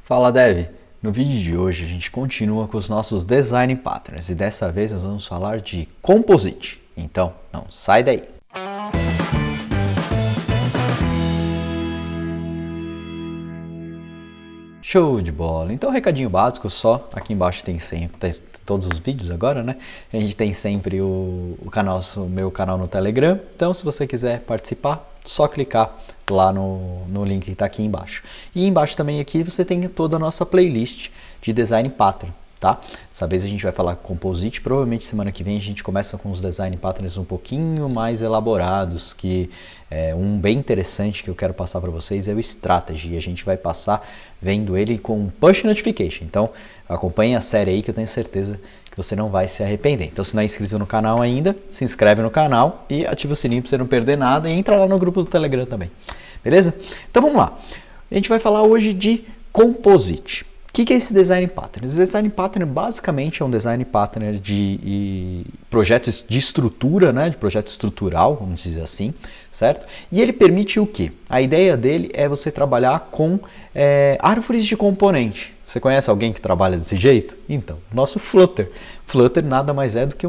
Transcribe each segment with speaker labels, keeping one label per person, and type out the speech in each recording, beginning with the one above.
Speaker 1: Fala Dev! No vídeo de hoje a gente continua com os nossos Design Patterns e dessa vez nós vamos falar de Composite. Então, não sai daí! Show de bola! Então, recadinho básico só, aqui embaixo tem sempre todos os vídeos agora, né? A gente tem sempre o meu canal no Telegram, então se você quiser participar, só clicar lá no link que está aqui embaixo. E embaixo também aqui você tem toda a nossa playlist de Design Pattern, tá? Dessa vez a gente vai falar Composite, provavelmente semana que vem a gente começa com os Design Patterns um pouquinho mais elaborados, que um bem interessante que eu quero passar para vocês é o Strategy, e a gente vai passar vendo ele com Push Notification. Então acompanhe a série aí que eu tenho certeza que você não vai se arrepender. Então se não é inscrito no canal ainda, se inscreve no canal e ativa o sininho para você não perder nada e entra lá no grupo do Telegram também. Beleza? Então vamos lá. A gente vai falar hoje de Composite. O que é esse Design Pattern? Esse Design Pattern basicamente é um Design Pattern de projetos de estrutura, né? De projeto estrutural, vamos dizer assim, certo? E ele permite o quê? A ideia dele é você trabalhar com árvores de componente. Você conhece alguém que trabalha desse jeito? Então, nosso Flutter. Flutter nada mais é do que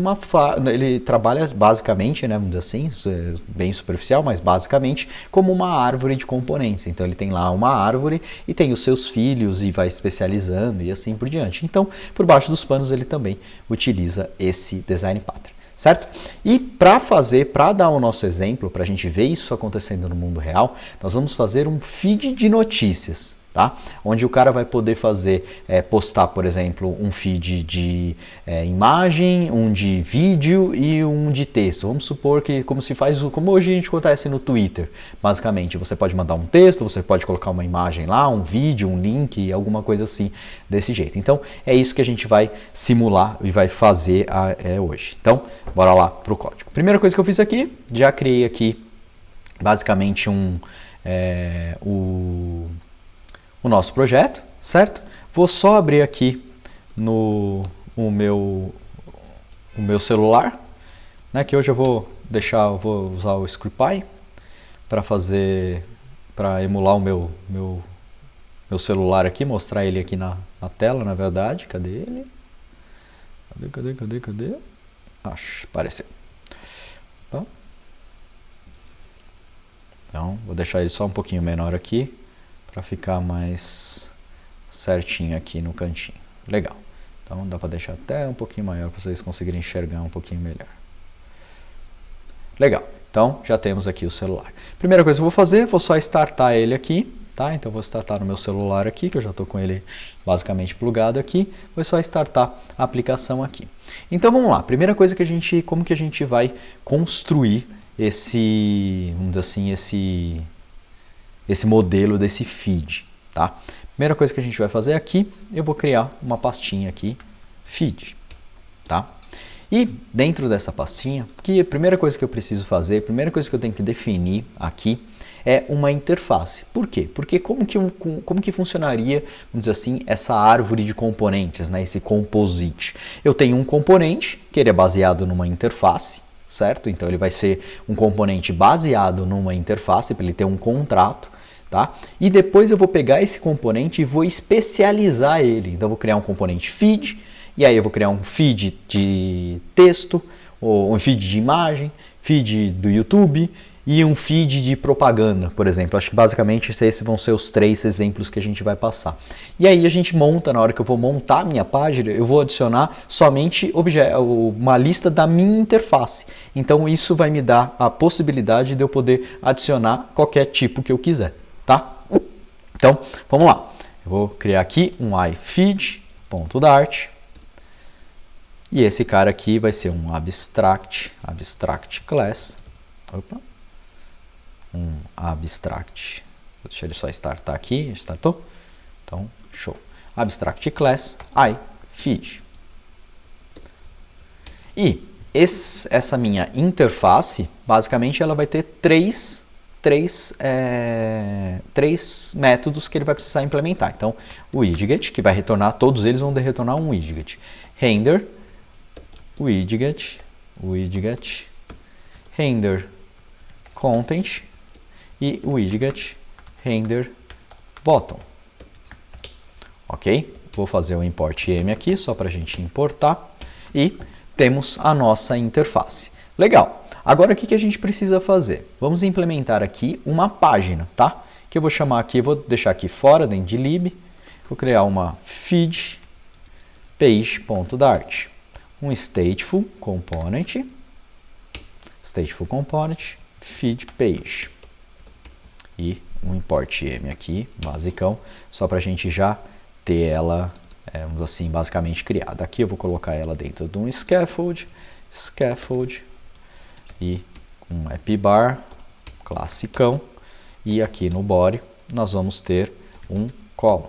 Speaker 1: ele trabalha basicamente, né, vamos dizer assim, bem superficial, mas basicamente como uma árvore de componentes. Então ele tem lá uma árvore e tem os seus filhos e vai especializando e assim por diante. Então, por baixo dos panos ele também utiliza esse Design Pattern. Certo? E para dar o nosso exemplo, para a gente ver isso acontecendo no mundo real, nós vamos fazer um feed de notícias. Tá? Onde o cara vai poder postar, por exemplo, um feed de imagem, um de vídeo e um de texto. Vamos supor que como hoje a gente acontece no Twitter, basicamente, você pode mandar um texto, você pode colocar uma imagem lá, um vídeo, um link, alguma coisa assim desse jeito. Então é isso que a gente vai simular e vai fazer hoje. Então bora lá para o código. Primeira coisa que eu fiz aqui, já criei aqui basicamente o nosso projeto, certo? Vou só abrir aqui o meu celular, né? Que hoje eu vou usar o ScriptPy para emular o meu celular aqui, mostrar ele aqui na tela, na verdade. Cadê ele? Cadê? Acho, apareceu. Tá? Então, vou deixar ele só um pouquinho menor aqui, para ficar mais certinho aqui no cantinho. Legal. Então dá para deixar até um pouquinho maior para vocês conseguirem enxergar um pouquinho melhor. Legal. Então já temos aqui o celular. Primeira coisa que eu vou fazer, vou só startar ele aqui, tá? Então vou startar no meu celular aqui, que eu já estou com ele basicamente plugado aqui. Vou só startar a aplicação aqui. Então vamos lá. Primeira coisa como que a gente vai construir vamos dizer assim, esse modelo desse feed, tá? Primeira coisa que a gente vai fazer aqui, eu vou criar uma pastinha aqui, feed, tá? E dentro dessa pastinha, a primeira coisa que eu preciso fazer, a primeira coisa que eu tenho que definir aqui é uma interface. Por quê? Porque como que funcionaria, vamos dizer assim, essa árvore de componentes, né? Esse composite? Eu tenho um componente que ele é baseado numa interface, certo? Então ele vai ser um componente baseado numa interface para ele ter um contrato, tá? E depois eu vou pegar esse componente e vou especializar ele. Então eu vou criar um componente feed, e aí eu vou criar um feed de texto, ou um feed de imagem, feed do YouTube e um feed de propaganda, por exemplo. Acho que basicamente esses vão ser os 3 exemplos que a gente vai passar. E aí a gente monta, na hora que eu vou montar a minha página, eu vou adicionar somente uma lista da minha interface. Então isso vai me dar a possibilidade de eu poder adicionar qualquer tipo que eu quiser, tá? Então, vamos lá. Eu vou criar aqui um ifeed.dart. E esse cara aqui vai ser um abstract class. Opa. Um abstract. Vou deixar ele só startar aqui. Startou? Então, show. Abstract class ifeed. E essa minha interface, basicamente, ela vai ter três métodos que ele vai precisar implementar. Então, o widget, que vai retornar, todos eles vão retornar um widget. Render, widget, render content e widget render bottom. ok? Vou fazer o import m aqui, só para a gente importar, e temos a nossa interface. Legal! Agora o que a gente precisa fazer? Vamos implementar aqui uma página, tá? Que eu vou chamar aqui, vou deixar aqui fora, dentro de lib, vou criar uma feed page.dart, um stateful component, feed page, e um import m aqui, basicão, só para a gente já ter ela, vamos assim, basicamente criada. Aqui eu vou colocar ela dentro de um scaffold, e um appbar, classicão, e aqui no body nós vamos ter um column.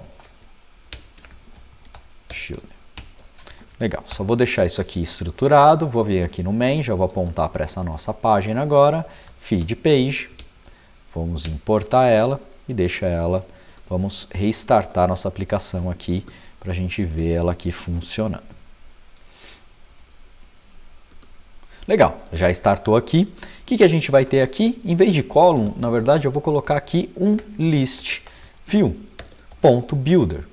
Speaker 1: Legal, só vou deixar isso aqui estruturado, vou vir aqui no main, já vou apontar para essa nossa página agora, feed page, vamos importar ela e deixa ela, vamos restartar nossa aplicação aqui para a gente ver ela aqui funcionando. Legal, já startou aqui. O que a gente vai ter aqui? Em vez de column, na verdade eu vou colocar aqui um list view.builder.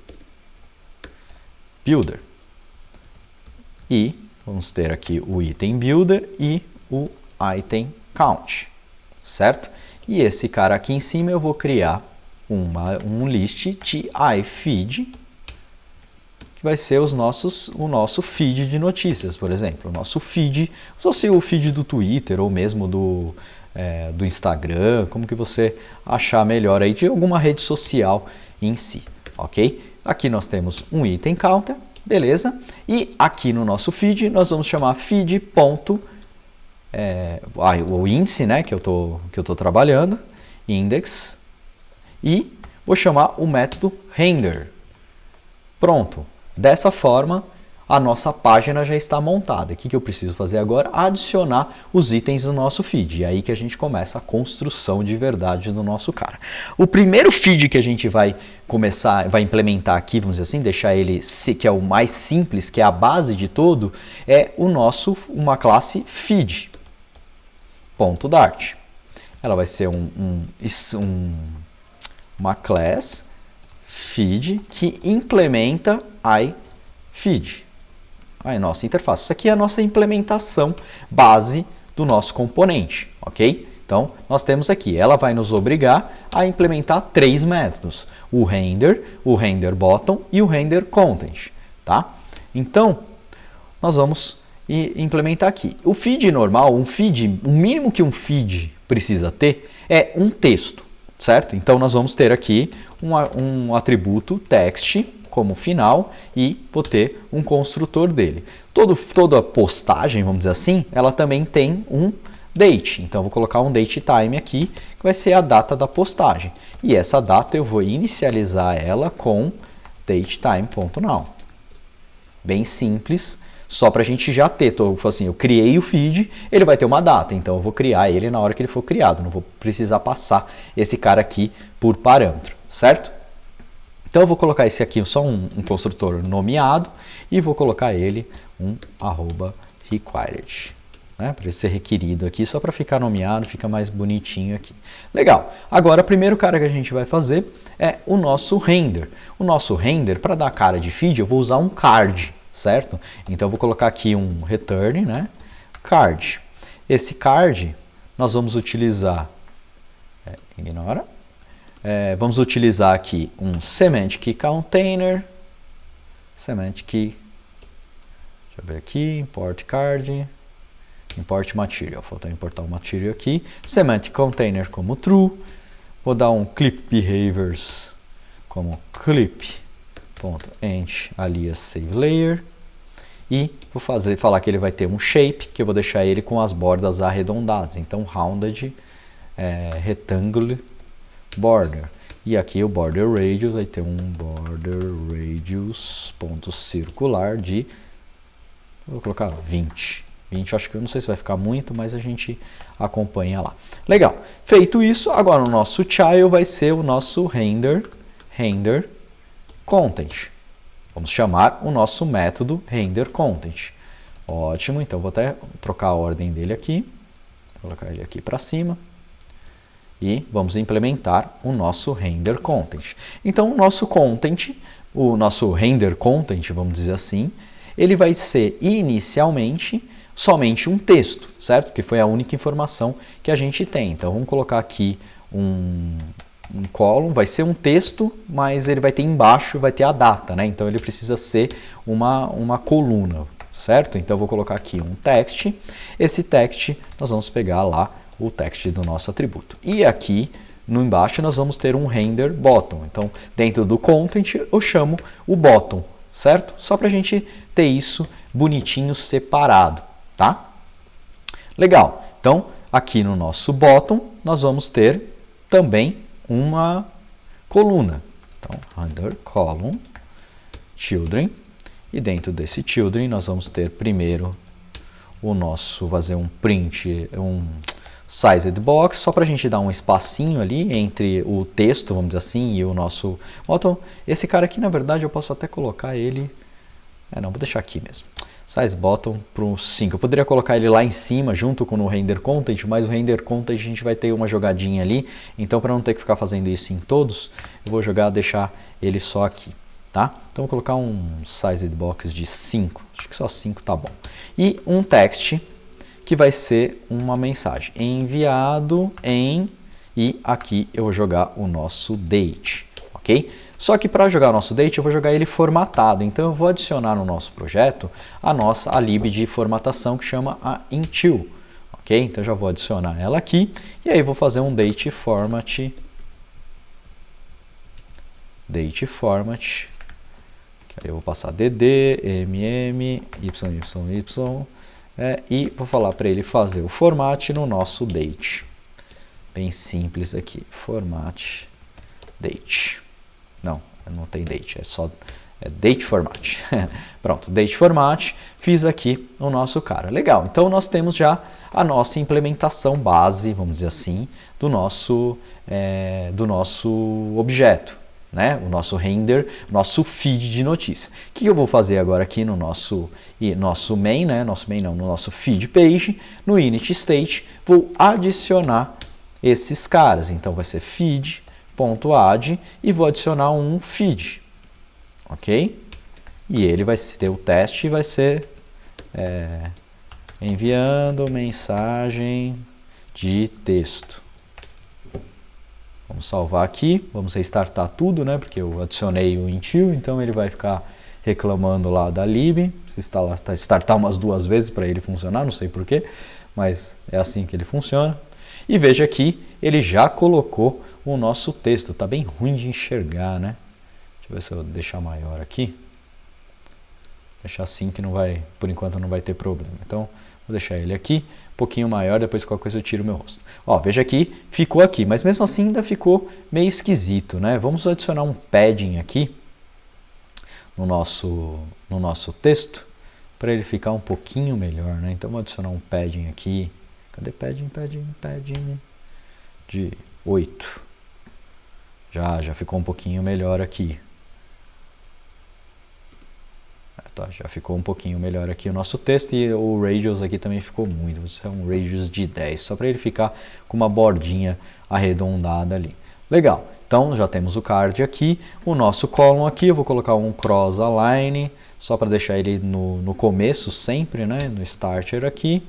Speaker 1: E vamos ter aqui o item builder e o item count, certo? E esse cara aqui em cima eu vou criar um list de ifeed, que vai ser o nosso feed de notícias, por exemplo. O nosso feed, ou se o feed do Twitter ou mesmo do Instagram, como que você achar melhor aí, de alguma rede social em si, ok? Aqui nós temos um item counter, beleza? E aqui no nosso feed nós vamos chamar feed. O índice, né, que eu tô trabalhando, index, e vou chamar o método render. Pronto. Dessa forma, a nossa página já está montada. O que eu preciso fazer agora? Adicionar os itens do nosso feed. E aí que a gente começa a construção de verdade do nosso cara. O primeiro feed que a gente vai implementar aqui, vamos dizer assim, deixar ele, que é o mais simples, que é a base de tudo, é uma classe feed.dart. Ela vai ser uma class feed que implementa ifeed, a nossa interface. Isso aqui é a nossa implementação base do nosso componente, ok? Então, nós temos aqui, ela vai nos obrigar a implementar 3 métodos, o render bottom e o render content, tá? Então, nós vamos implementar aqui. O feed normal, o mínimo que um feed precisa ter é um texto, certo? Então, nós vamos ter aqui um atributo text como final e vou ter um construtor dele. Toda postagem, vamos dizer assim, ela também tem um date. Então, vou colocar um date time aqui, que vai ser a data da postagem. E essa data eu vou inicializar ela com datetime.now. Bem simples, só para a gente já ter. Eu criei o feed, ele vai ter uma data, então eu vou criar ele na hora que ele for criado. Não vou precisar passar esse cara aqui por parâmetro, certo? Então eu vou colocar esse aqui só um construtor nomeado e vou colocar ele @required, né? Para ele ser requerido aqui, só para ficar nomeado, fica mais bonitinho aqui. Legal. Agora, o primeiro cara que a gente vai fazer é o nosso render. O nosso render, para dar cara de feed, eu vou usar um card, certo? Então eu vou colocar aqui um return, né? Card. Esse card nós vamos utilizar, vamos utilizar aqui um semantic container, deixa eu ver aqui, import card, import material, faltou importar o material aqui, semantic container como true, vou dar um clip behaviors como clip.ent alias save layer, e vou falar que ele vai ter um shape, que eu vou deixar ele com as bordas arredondadas, então rounded rectangle border. E aqui o border radius vai ter um border radius ponto circular de, vou colocar 20. 20 acho que eu não sei se vai ficar muito, mas a gente acompanha lá. Legal. Feito isso, agora o nosso child vai ser o nosso render content. Vamos chamar o nosso método render content. Ótimo, então vou até trocar a ordem dele aqui, colocar ele aqui para cima. E vamos implementar o nosso render content. Então, o nosso content o nosso render content, vamos dizer assim, ele vai ser inicialmente somente um texto, certo? Porque foi a única informação que a gente tem. Então vamos colocar aqui um column, vai ser um texto, mas ele vai ter embaixo, vai ter a data, né? Então ele precisa ser uma coluna, certo? Então eu vou colocar aqui um text. Esse text, nós vamos pegar lá o text do nosso atributo. E aqui no embaixo nós vamos ter um render bottom. Então dentro do content eu chamo o bottom, certo? Só para a gente ter isso bonitinho separado, tá? Legal. Então aqui no nosso bottom nós vamos ter também uma coluna. Então render column children, e dentro desse children nós vamos ter primeiro o nosso, fazer um print, um sized box, só para a gente dar um espacinho ali entre o texto, vamos dizer assim, e o nosso bottom. Esse cara aqui, na verdade, eu posso até colocar ele, não, vou deixar aqui mesmo. Size bottom para o 5. Eu poderia colocar ele lá em cima junto com o render content, mas o render content a gente vai ter uma jogadinha ali, então para não ter que ficar fazendo isso em todos, eu vou deixar ele só aqui, tá? Então vou colocar um sized box de 5, acho que só 5 tá bom. E um text que vai ser uma mensagem, enviado em, e aqui eu vou jogar o nosso date, ok? Só que para jogar o nosso date eu vou jogar ele formatado, então eu vou adicionar no nosso projeto a lib de formatação que chama a Intil, ok? Então já vou adicionar ela aqui, e aí vou fazer um date format, que aí eu vou passar dd, mm, yy, e vou falar para ele fazer o format no nosso date. Bem simples aqui, format date. Não tem date, é só date format. Pronto, date format, fiz aqui o nosso cara. Legal, então nós temos já a nossa implementação base, vamos dizer assim, do nosso objeto, né? O nosso render, nosso feed de notícia. O que eu vou fazer agora aqui no nosso main, né? No nosso feed page, no init state, vou adicionar esses caras. Então vai ser feed.add e vou adicionar um feed, ok? E ele vai ter o teste e vai ser enviando mensagem de texto. Vamos salvar aqui, vamos restartar tudo, né? Porque eu adicionei o Intil, então ele vai ficar reclamando lá da lib. Precisa startar umas 2 vezes para ele funcionar, não sei porquê, mas é assim que ele funciona. E veja aqui, ele já colocou o nosso texto. Tá bem ruim de enxergar, né? Deixa eu ver se eu deixar maior aqui. Deixar assim que não vai, por enquanto não vai ter problema. Então, vou deixar ele aqui, um pouquinho maior, depois qualquer coisa eu tiro o meu rosto. Ó, veja aqui, ficou aqui, mas mesmo assim ainda ficou meio esquisito, né? Vamos adicionar um padding aqui no nosso texto, para ele ficar um pouquinho melhor, né? Então, vou adicionar um padding aqui. Cadê padding? De 8. Já ficou um pouquinho melhor aqui. Tá, já ficou um pouquinho melhor aqui o nosso texto, e o radius aqui também ficou muito. Vou ser um radius de 10, só para ele ficar com uma bordinha arredondada ali. Legal, então já temos o card aqui, o nosso column aqui, eu vou colocar um cross align, só para deixar ele no começo sempre, né, no starter aqui.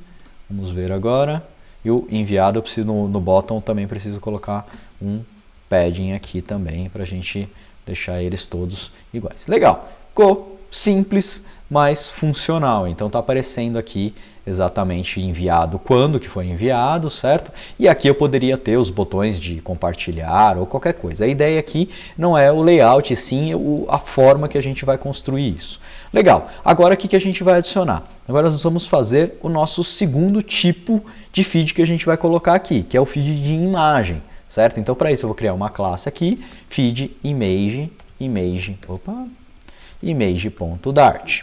Speaker 1: Vamos ver agora. E o enviado, eu preciso no bottom também preciso colocar um padding aqui também, para a gente deixar eles todos iguais. Legal, ficou simples, mas funcional. Então está aparecendo aqui exatamente enviado, quando que foi enviado, certo? E aqui eu poderia ter os botões de compartilhar ou qualquer coisa. A ideia aqui não é o layout, sim a forma que a gente vai construir isso. Legal, agora o que a gente vai adicionar? Agora nós vamos fazer o nosso segundo tipo de feed que a gente vai colocar aqui, que é o feed de imagem, certo? Então para isso eu vou criar uma classe aqui, feed image.dart.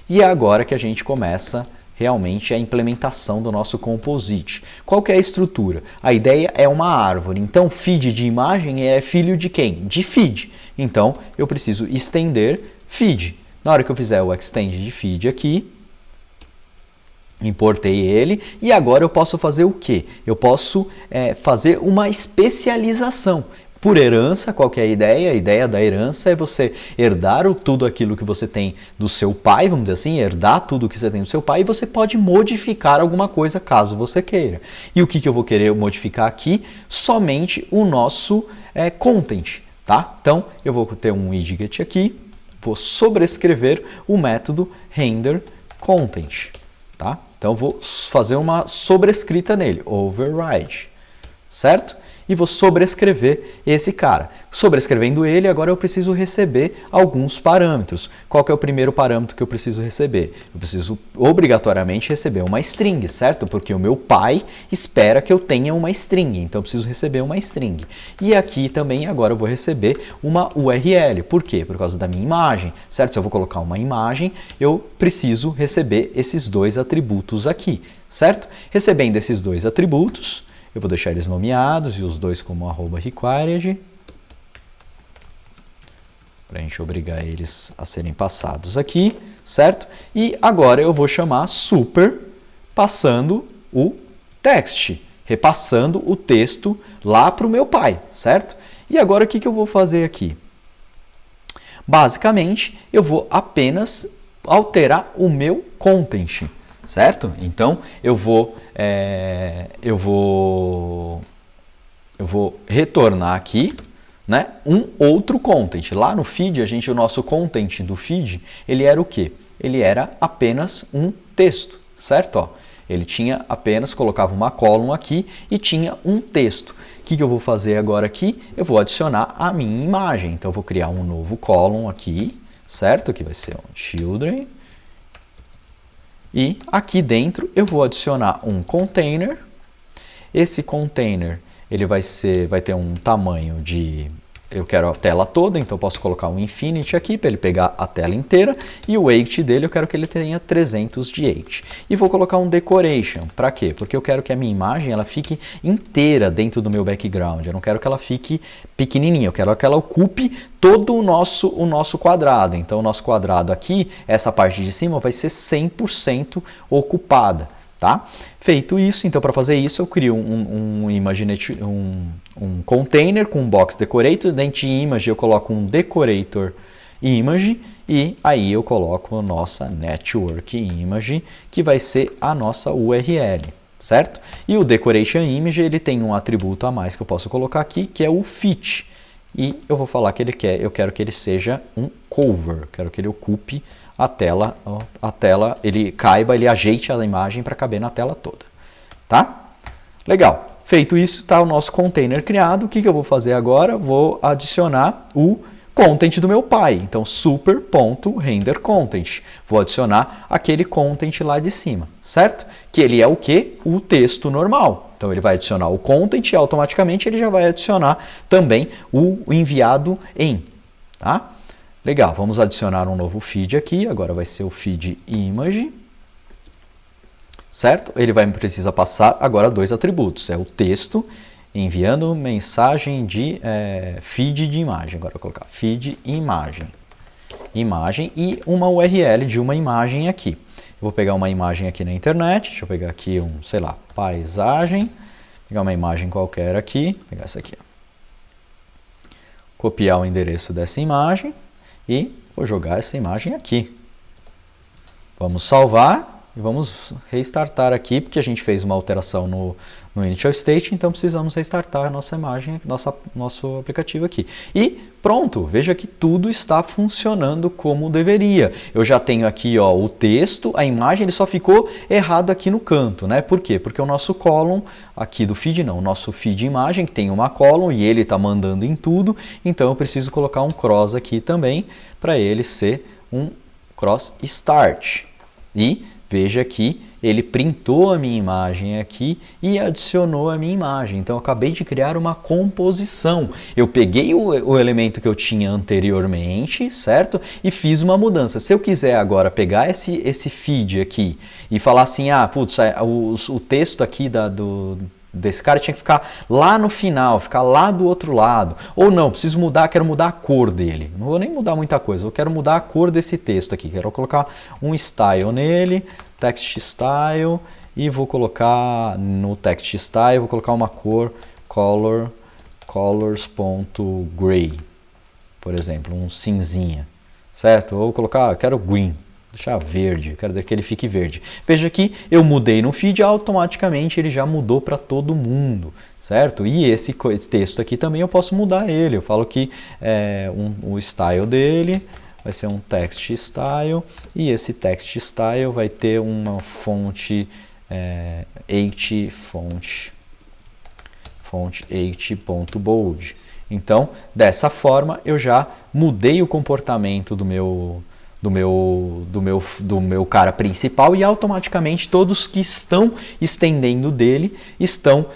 Speaker 1: E é agora que a gente começa realmente a implementação do nosso composite. Qual que é a estrutura? A ideia é uma árvore, então feed de imagem é filho de quem? De feed. Então eu preciso estender feed. Na hora que eu fizer o extend de feed aqui, importei ele, e agora eu posso fazer o quê? Eu posso fazer uma especialização. por herança. Qual que é a ideia? A ideia da herança é você herdar tudo aquilo que você tem do seu pai, vamos dizer assim, herdar tudo que você tem do seu pai, e você pode modificar alguma coisa caso você queira. E o que eu vou querer modificar aqui? Somente o nosso content, tá? Então eu vou ter um widget aqui, vou sobrescrever o método render content, tá? Então vou fazer uma sobrescrita nele, override, certo? E vou sobrescrever esse cara. Sobrescrevendo ele, agora eu preciso receber alguns parâmetros. Qual que é o primeiro parâmetro que eu preciso receber? Eu preciso obrigatoriamente receber uma string, certo? Porque o meu pai espera que eu tenha uma string, então eu preciso receber uma string. E aqui também agora eu vou receber uma URL. Por quê? Por causa da minha imagem, certo? Se eu vou colocar uma imagem, eu preciso receber esses dois atributos aqui, certo? Recebendo esses dois atributos, eu vou deixar eles nomeados e os dois como @required, para a gente obrigar eles a serem passados aqui, certo? E agora eu vou chamar super passando o text, repassando o texto lá para o meu pai, certo? E agora o que eu vou fazer aqui? Basicamente, eu vou apenas alterar o meu content, certo? Então, eu vou retornar aqui, né, um outro content. Lá no feed, o nosso content do feed, ele era o quê? Ele era apenas um texto, certo? Ó, ele tinha apenas, colocava uma column aqui e tinha um texto. O que eu vou fazer agora aqui? Eu vou adicionar a minha imagem. Então, eu vou criar um novo column aqui, certo? Que vai ser um children. E aqui dentro eu vou adicionar um container. Esse container ele vai ter um tamanho de... Eu quero a tela toda, então eu posso colocar um infinity aqui para ele pegar a tela inteira. E o weight dele eu quero que ele tenha 300 de weight. E vou colocar um decoration. Para quê? Porque eu quero que a minha imagem ela fique inteira dentro do meu background. Eu não quero que ela fique pequenininha, eu quero que ela ocupe todo o nosso quadrado. Então o nosso quadrado aqui, essa parte de cima vai ser 100% ocupada. Tá? Feito isso, então para fazer isso eu crio um container com um box decorator, dentro de image eu coloco um decorator image e aí eu coloco a nossa network image, que vai ser a nossa URL, certo? E o decoration image ele tem um atributo a mais que eu posso colocar aqui, que é o fit. E eu vou falar que eu quero que ele seja um cover, quero que ele ocupe a tela, ele caiba, ele ajeite a imagem para caber na tela toda, tá? Legal. Feito isso, está o nosso container criado. O que eu vou fazer agora? Vou adicionar o content do meu pai. Então, super.renderContent. Vou adicionar aquele content lá de cima, certo? Que ele é o quê? O texto normal. Então, ele vai adicionar o content e automaticamente ele já vai adicionar também o enviado em, tá? Legal, vamos adicionar um novo feed aqui, agora vai ser o feed image, certo? Ele vai precisar passar agora dois atributos, é o texto, enviando mensagem de feed de imagem, agora eu vou colocar feed imagem, e uma URL de uma imagem aqui. Eu vou pegar uma imagem aqui na internet, deixa eu pegar aqui sei lá, paisagem, pegar uma imagem qualquer aqui, pegar essa aqui, ó. Copiar o endereço dessa imagem, e vou jogar essa imagem aqui. Vamos salvar e vamos restartar aqui, porque a gente fez uma alteração no initial state, então precisamos restartar a nossa imagem, nosso aplicativo aqui. E pronto, veja que tudo está funcionando como deveria. Eu já tenho aqui ó, o texto, a imagem, ele só ficou errado aqui no canto, né? Por quê? Porque o nosso column aqui do feed, não, o nosso feed imagem tem uma column e ele está mandando em tudo, então eu preciso colocar um cross aqui também para ele ser um cross start. E veja que ele printou a minha imagem aqui e adicionou a minha imagem. Então, eu acabei de criar uma composição. Eu peguei o elemento que eu tinha anteriormente, certo? E fiz uma mudança. Se eu quiser agora pegar esse feed aqui e falar assim, ah, putz, o texto aqui desse cara tinha que ficar lá no final, ficar lá do outro lado. Ou não, preciso mudar, quero mudar a cor dele. Não vou nem mudar muita coisa, eu quero mudar a cor desse texto aqui. Quero colocar um style nele, text style, e vou colocar no text style, vou colocar uma cor, color colors.gray, por exemplo, um cinzinha, certo? Ou colocar, eu quero green, deixar verde, quero que ele fique verde. Veja que eu mudei no feed, automaticamente ele já mudou para todo mundo, certo? E esse texto aqui também eu posso mudar ele. Eu falo que o style dele vai ser um text style, e esse text style vai ter uma fonte 8 fonte 8.bold. Então, dessa forma, eu já mudei o comportamento do meu cara principal, e automaticamente todos que estão estendendo dele estão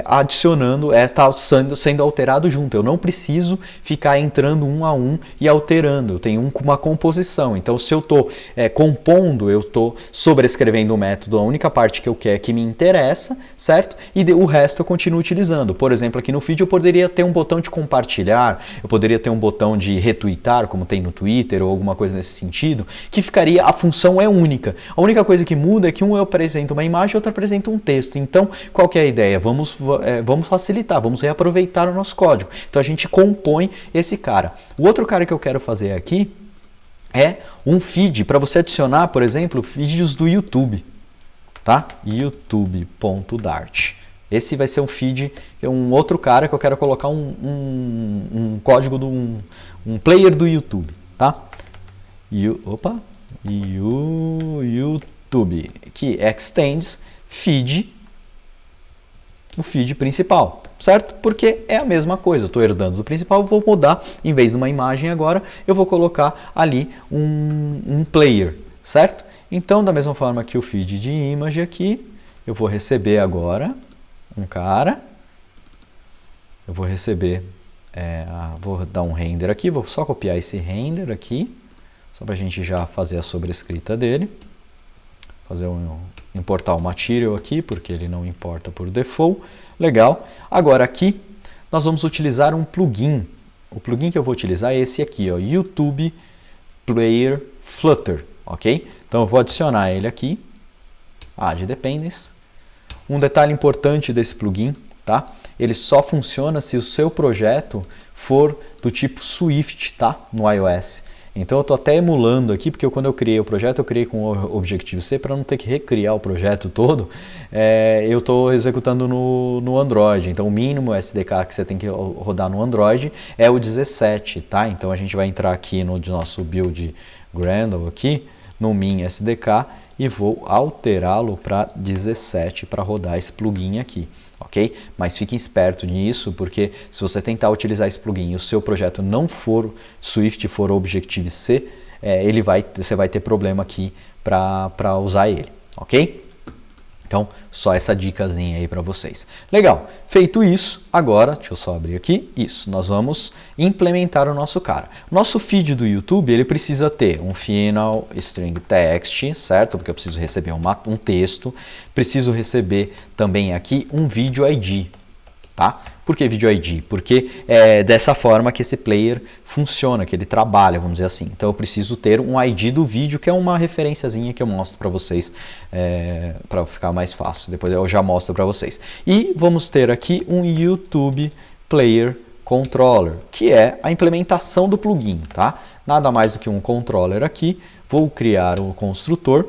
Speaker 1: adicionando, está sendo alterado junto. Eu não preciso ficar entrando um a um e alterando. Eu tenho uma composição. Então, se eu estou compondo, eu estou sobrescrevendo o método, a única parte que eu quero que me interessa, certo? E o resto eu continuo utilizando. Por exemplo, aqui no feed eu poderia ter um botão de compartilhar, eu poderia ter um botão de retweetar, como tem no Twitter, ou alguma coisa nesse sentido, que ficaria, a função é única. A única coisa que muda é que um eu apresento uma imagem e outro apresenta um texto. Então, qual que é a ideia? Vamos facilitar, vamos reaproveitar o nosso código. Então, a gente compõe esse cara. O outro cara que eu quero fazer aqui é um feed, para você adicionar, por exemplo, vídeos do YouTube, tá? youtube.dart. Esse vai ser um feed, é um outro cara que eu quero colocar um código de um player do YouTube, tá? YouTube, que extends feed, o feed principal, certo? Porque é a mesma coisa, eu estou herdando do principal, vou mudar, em vez de uma imagem agora, eu vou colocar ali um player, certo? Então, da mesma forma que o feed de image aqui, eu vou receber agora um cara, eu vou receber, vou dar um render aqui, vou só copiar esse render aqui, só para a gente já fazer a sobrescrita dele, importar o material aqui, porque ele não importa por default, legal. Agora aqui nós vamos utilizar um plugin, o plugin que eu vou utilizar é esse aqui, ó, YouTube Player Flutter, ok? Então eu vou adicionar ele aqui, Add Dependence. Um detalhe importante desse plugin, tá? Ele só funciona se o seu projeto for do tipo Swift, tá? No iOS. Então eu estou até emulando aqui, porque quando eu criei o projeto, eu criei com o Objective-C para não ter que recriar o projeto todo. Eu estou executando no Android. Então o mínimo SDK que você tem que rodar no Android é o 17, tá? Então a gente vai entrar aqui no nosso build Gradle aqui, no min SDK, e vou alterá-lo para 17 para rodar esse plugin aqui, ok? Mas fique esperto nisso, porque se você tentar utilizar esse plugin e o seu projeto não for Swift, for Objective-C, você vai ter problema aqui para usar ele, ok? Então, só essa dicasinha aí para vocês. Legal, feito isso, agora, deixa eu só abrir aqui, isso, nós vamos implementar o nosso cara. Nosso feed do YouTube, ele precisa ter um final string text, certo? Porque eu preciso receber um texto, preciso receber também aqui um video ID, tá? Por que video ID? Porque é dessa forma que esse player funciona, que ele trabalha, vamos dizer assim. Então eu preciso ter um ID do vídeo, que é uma referenciazinha que eu mostro para vocês, para ficar mais fácil. Depois eu já mostro para vocês. E vamos ter aqui um YouTube Player Controller, que é a implementação do plugin, tá? Nada mais do que um controller aqui. Vou criar o construtor.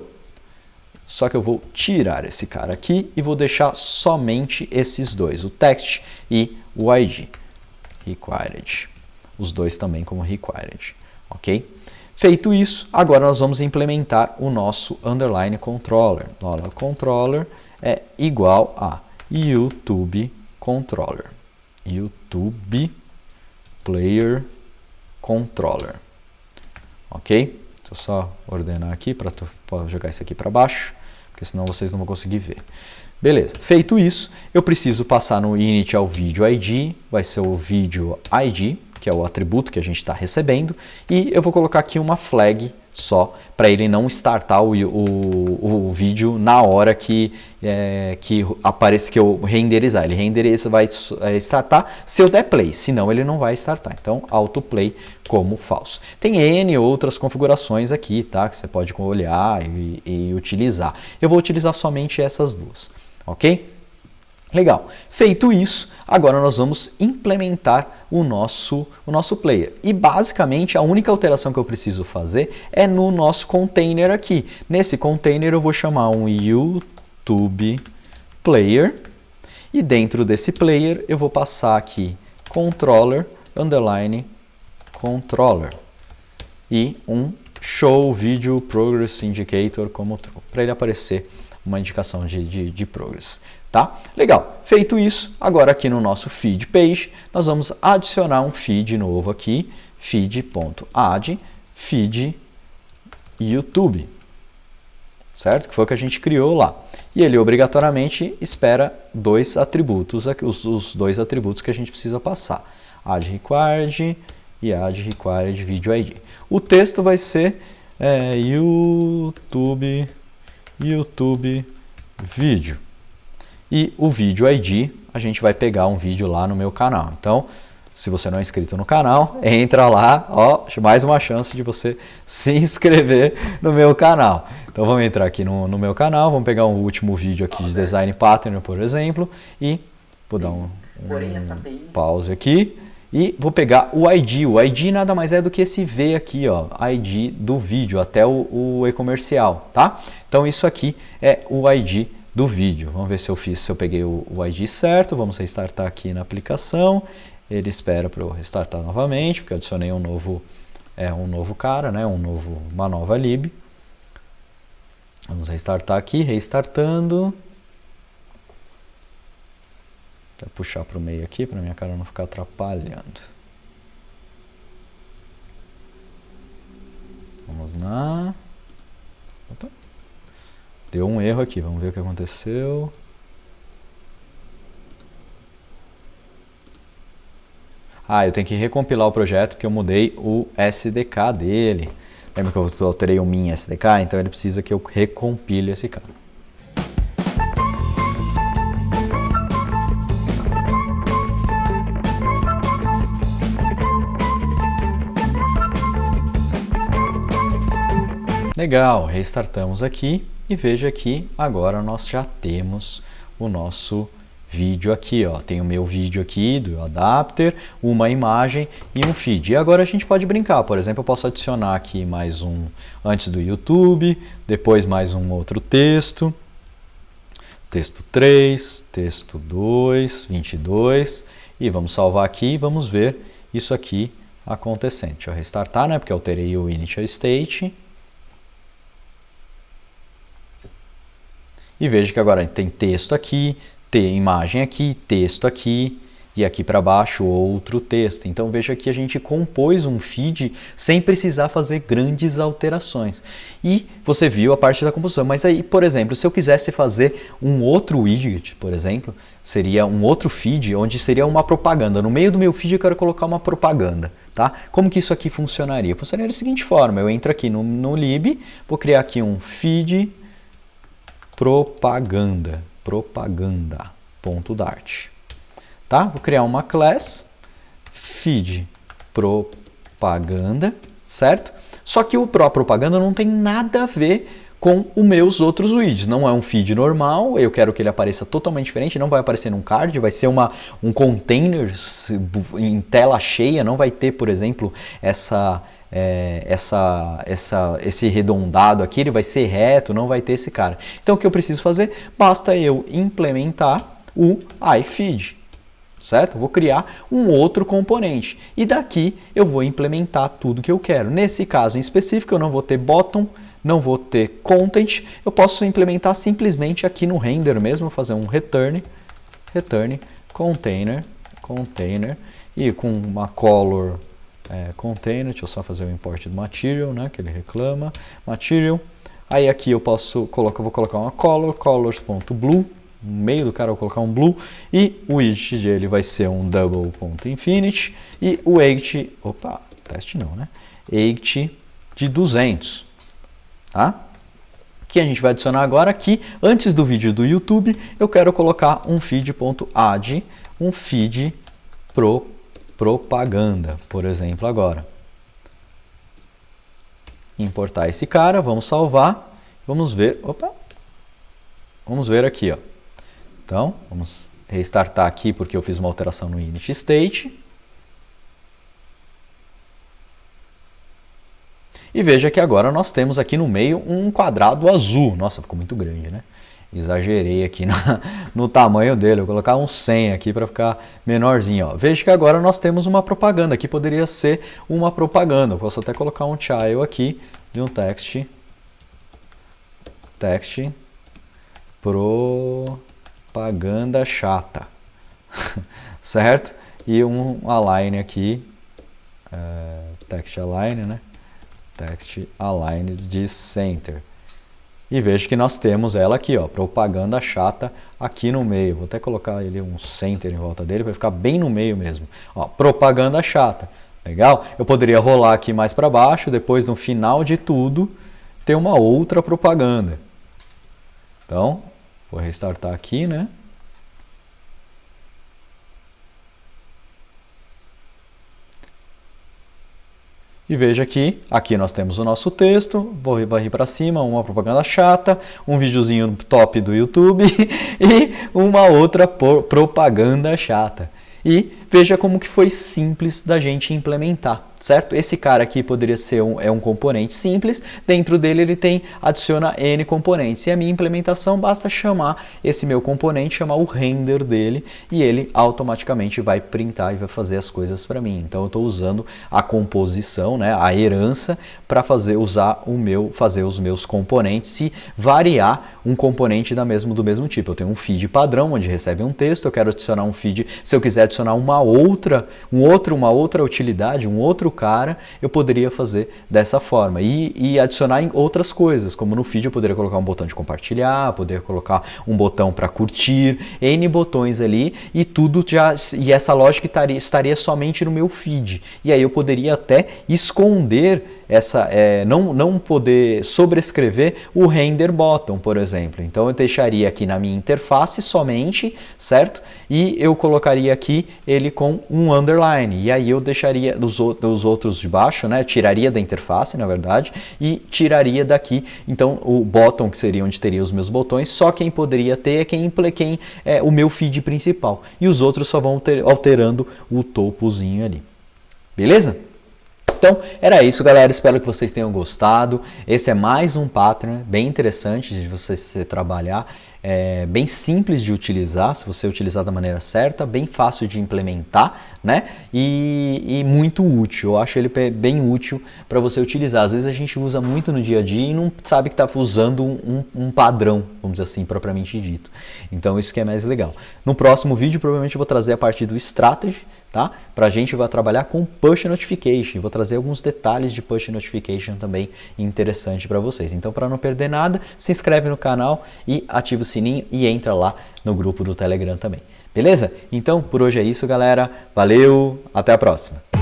Speaker 1: Só que eu vou tirar esse cara aqui e vou deixar somente esses dois, o text e o ID, required. Os dois também como required, ok? Feito isso, agora nós vamos implementar o nosso underline controller. Olha, controller é igual a YouTube controller, YouTube player controller, ok? Deixa eu só ordenar aqui para jogar isso aqui para baixo, porque senão vocês não vão conseguir ver. Beleza, feito isso, eu preciso passar no initial video ID, vai ser o video ID, que é o atributo que a gente está recebendo, e eu vou colocar aqui uma flag só, para ele não startar o vídeo na hora que aparece, que eu renderizar. Ele renderiza, vai startar se eu der play, senão ele não vai startar. Então, autoplay como falso. Tem N outras configurações aqui, tá? Que você pode olhar e utilizar. Eu vou utilizar somente essas duas, ok? Legal. Feito isso, agora nós vamos implementar o nosso player. E basicamente a única alteração que eu preciso fazer é no nosso container aqui. Nesse container eu vou chamar um YouTube Player e dentro desse player eu vou passar aqui controller underline controller e um show video progress indicator como true, para ele aparecer uma indicação de progress. Tá? Legal. Feito isso, agora aqui no nosso feed page, nós vamos adicionar um feed novo aqui, feed.add, feed YouTube, certo? Que foi o que a gente criou lá. E ele obrigatoriamente espera dois atributos, os dois atributos que a gente precisa passar, add required e add required video ID. O texto vai ser YouTube vídeo. E o vídeo ID, a gente vai pegar um vídeo lá no meu canal. Então, se você não é inscrito no canal, entra lá, ó, mais uma chance de você se inscrever no meu canal. Então, vamos entrar aqui no meu canal, vamos pegar um último vídeo aqui de design pattern, por exemplo, e vou dar um pause aqui. E vou pegar o ID. O ID nada mais é do que esse V aqui, ó, ID do vídeo, até o e-comercial, tá? Então, isso aqui é o ID do vídeo. Vamos ver se eu peguei o ID certo. Vamos restartar aqui na aplicação. Ele espera para eu restartar novamente, porque eu adicionei um novo cara, né? Uma nova lib. Vamos restartar aqui, restartando. Vou puxar para o meio aqui, para minha cara não ficar atrapalhando. Vamos lá. Opa. Deu um erro aqui, vamos ver o que aconteceu. Eu tenho que recompilar o projeto porque eu mudei o SDK dele. Lembra que eu alterei o min SDK? Então ele precisa que eu recompile esse cara. Legal, restartamos aqui e veja que agora nós já temos o nosso vídeo aqui, ó. Tem o meu vídeo aqui do adapter, uma imagem e um feed. E agora a gente pode brincar, por exemplo, eu posso adicionar aqui mais um antes do YouTube, depois mais um outro texto, texto 3, texto 2, 22 e vamos salvar aqui e vamos ver isso aqui acontecendo. Deixa eu restartar, né, porque eu alterei o initial state. E veja que agora tem texto aqui, tem imagem aqui, texto aqui e aqui para baixo outro texto. Então veja que a gente compôs um feed sem precisar fazer grandes alterações. E você viu a parte da composição. Mas aí, por exemplo, se eu quisesse fazer um outro widget, por exemplo, seria um outro feed onde seria uma propaganda. No meio do meu feed eu quero colocar uma propaganda. Tá? Como que isso aqui funcionaria? Funcionaria da seguinte forma, eu entro aqui no lib, vou criar aqui um feed propaganda.dart, tá? Vou criar uma class feed propaganda, certo? Só que o propaganda não tem nada a ver com os meus outros widgets. Não é um feed normal, eu quero que ele apareça totalmente diferente, não vai aparecer num card, vai ser um container em tela cheia, não vai ter, por exemplo, esse arredondado aqui, ele vai ser reto, não vai ter esse cara. Então o que eu preciso fazer? Basta eu implementar o iFeed, certo? Vou criar um outro componente e daqui eu vou implementar tudo que eu quero. Nesse caso em específico eu não vou ter bottom, não vou ter content, eu posso implementar simplesmente aqui no render mesmo, fazer um return container e com uma color container, deixa eu só fazer o import do material, né, que ele reclama, material, aí aqui eu vou colocar uma colors.blue, no meio do cara eu vou colocar um blue, e o widget dele vai ser um double.infinity, e o height, teste não, né, height de 200, tá? Que a gente vai adicionar agora aqui, antes do vídeo do YouTube, eu quero colocar um feed.add, um feed propaganda, por exemplo, agora. Importar esse cara, vamos salvar, vamos ver, vamos ver aqui, ó. Então, vamos restartar aqui porque eu fiz uma alteração no init state. E veja que agora nós temos aqui no meio um quadrado azul. Nossa, ficou muito grande, né? Exagerei aqui no tamanho dele. Vou colocar um 100 aqui para ficar menorzinho. Ó. Veja que agora nós temos uma propaganda. Aqui poderia ser uma propaganda. Eu posso até colocar um child aqui de um text propaganda chata. Certo? E um align aqui. Text align, né? Text align de center. E veja que nós temos ela aqui, ó, propaganda chata aqui no meio. Vou até colocar ele um center em volta dele para ficar bem no meio mesmo. Ó, propaganda chata. Legal? Eu poderia rolar aqui mais para baixo, depois no final de tudo ter uma outra propaganda. Então, vou restartar aqui, né? E veja que aqui nós temos o nosso texto, vou varrer para cima, uma propaganda chata, um videozinho top do YouTube e uma outra propaganda chata. E veja como que foi simples da gente implementar, certo? Esse cara aqui poderia ser um componente simples, dentro dele ele adiciona N componentes. E a minha implementação basta chamar esse meu componente, chamar o render dele, e ele automaticamente vai printar e vai fazer as coisas para mim. Então eu estou usando a composição, né, a herança, para fazer os meus componentes e variar um componente do mesmo tipo. Eu tenho um feed padrão, onde recebe um texto, eu quero adicionar um feed, se eu quiser adicionar uma outra utilidade, um outro cara, eu poderia fazer dessa forma e adicionar em outras coisas, como no feed eu poderia colocar um botão de compartilhar, poderia colocar um botão para curtir, N botões ali e essa lógica estaria somente no meu feed. E aí eu poderia até esconder não poder sobrescrever o render button, por exemplo. Então eu deixaria aqui na minha interface somente, certo? E eu colocaria aqui ele com um underline. E aí eu deixaria os outros de baixo, né? Tiraria da interface, na verdade, e tiraria daqui, então, o bottom, que seria onde teria os meus botões, só quem poderia ter é o meu feed principal. E os outros só vão alterando o topozinho ali. Beleza? Então, era isso, galera. Espero que vocês tenham gostado. Esse é mais um pattern bem interessante de você trabalhar. É bem simples de utilizar, se você utilizar da maneira certa, bem fácil de implementar, né? E muito útil. Eu acho ele bem útil para você utilizar. Às vezes a gente usa muito no dia a dia e não sabe que está usando um padrão, vamos dizer assim, propriamente dito. Então isso que é mais legal. No próximo vídeo, provavelmente eu vou trazer a parte do strategy, tá? Pra gente vai trabalhar com push notification. Vou trazer alguns detalhes de push notification também interessante para vocês. Então, para não perder nada, se inscreve no canal e ativa o sininho e entra lá no grupo do Telegram também. Beleza? Então, por hoje é isso, galera. Valeu, até a próxima.